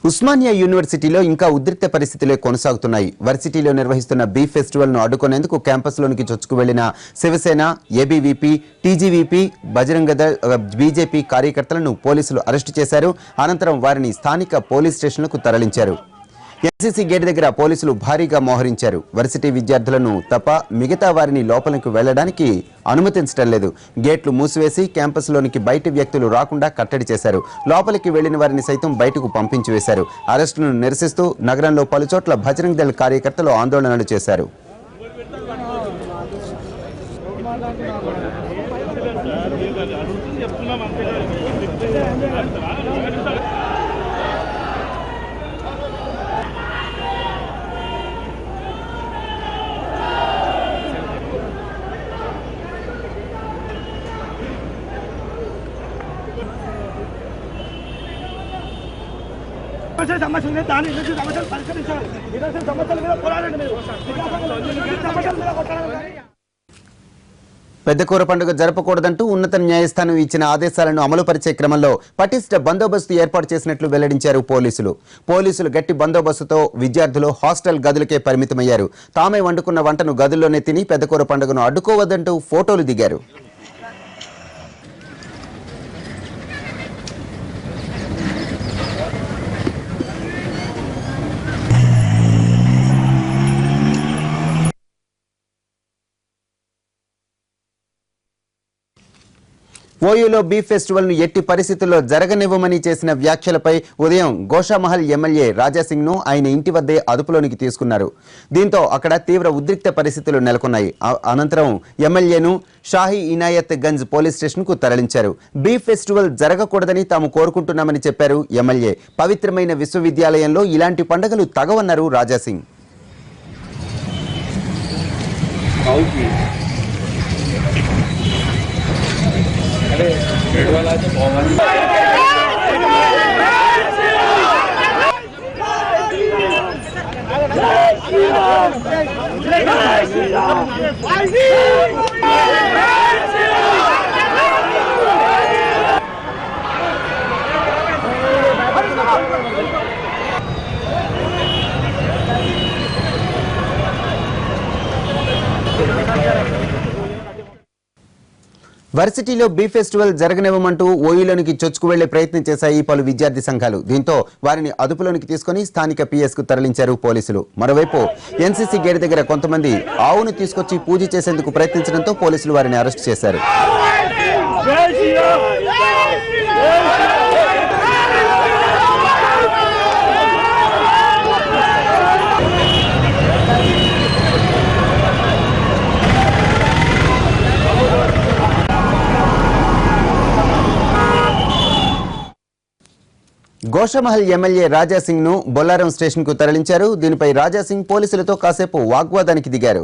ఉస్మానియా యూనివర్సిటీలో ఇంకా ఉద్రిక్త పరిస్థితులే కొనసాగుతున్నాయి. వర్సిటీలో నిర్వహిస్తున్న బీ ఫెస్టివల్ ను అడ్డుకునేందుకు క్యాంపస్లోనికి చొచ్చుకు వెళ్లిన Shiv Sena, ABVP, TGVP, Bajrang Dal, BJP కార్యకర్తలను పోలీసులు అరెస్టు చేశారు. అనంతరం వారిని స్థానిక పోలీస్ స్టేషన్లకు తరలించారు. ఎన్సీసీ గేట్ దగ్గర పోలీసులు భారీగా మోహరించారు. వర్సిటీ విద్యార్థులను తప్ప మిగతా వారిని లోపలికి వెళ్లడానికి అనుమతించడం లేదు. గేట్లు మూసివేసి క్యాంపస్లోనికి బయటి వ్యక్తులు రాకుండా కట్టడి చేశారు. లోపలికి వెళ్లిన వారిని సైతం బయటకు పంపించి వేశారు. అరెస్టులను నిరసిస్తూ నగరంలో పలుచోట్ల బజరంగ దళ్ కార్యకర్తలు ఆందోళనలు చేశారు. సమస్యలు దాని సమస్యలు పరిష్కరించాలి. సమస్యల మీద పోరాడండి. మీరు పెద్దకూర పండుగ జరపకూడదంటూ ఉన్నత న్యాయస్థానం ఇచ్చిన ఆదేశాలను అమలుపరిచే క్రమంలో పటిష్ట బందోబస్తు ఏర్పాటు చేసినట్లు వెల్లడించారు పోలీసులు గట్టి బందోబస్తుతో విద్యార్థులు హాస్టల్ గదులకే పరిమితమయ్యారు. తామే వండుకున్న వంటను గదుల్లోనే తిని పెద్దకూర పండుగను అడ్డుకోవద్దంటూ ఫోటోలు దిగారు. ఓయూలో బీ ఫెస్టివల్ ను ఎట్టి పరిస్థితుల్లో జరగనివ్వమని చేసిన వ్యాఖ్యలపై ఉదయం గోషామహల్ ఎమ్మెల్యే రాజాసింగ్ ను ఆయన ఇంటి వద్దే అదుపులోనికి తీసుకున్నారు. దీంతో అక్కడ తీవ్ర ఉద్రిక్త పరిస్థితులు నెలకొన్నాయి. అనంతరం ఎమ్మెల్యేను షాహీ ఇనాయత్ గంజ్ పోలీస్ స్టేషన్ కు తరలించారు. బీ ఫెస్టివల్ జరగకూడదని తాము కోరుకుంటున్నామని చెప్పారు ఎమ్మెల్యే. పవిత్రమైన విశ్వవిద్యాలయంలో ఇలాంటి పండుగలు తగవన్నారు రాజాసింగ్. వర్సిటీలో బీ ఫెస్టివల్ జరగనివ్వమంటూ ఓయూలోనికి చొచ్చుకు వెళ్లే ప్రయత్నం చేశాయి పలు విద్యార్థి సంఘాలు. దీంతో వారిని అదుపులోనికి తీసుకుని స్థానిక పిఎస్ కు తరలించారు పోలీసులు. మరోవైపు ఎన్సీసీ గేట్ దగ్గర కొంతమంది ఆవును తీసుకొచ్చి పూజ చేసేందుకు ప్రయత్నించడంతో పోలీసులు వారిని అరెస్టు చేశారు. గోషామహల్ ఎమ్మెల్యే రాజాసింగ్ ను బొల్లారం స్టేషన్ కు తరలించారు. దీనిపై రాజాసింగ్ పోలీసులతో కాసేపు వాగ్వాదానికి దిగారు.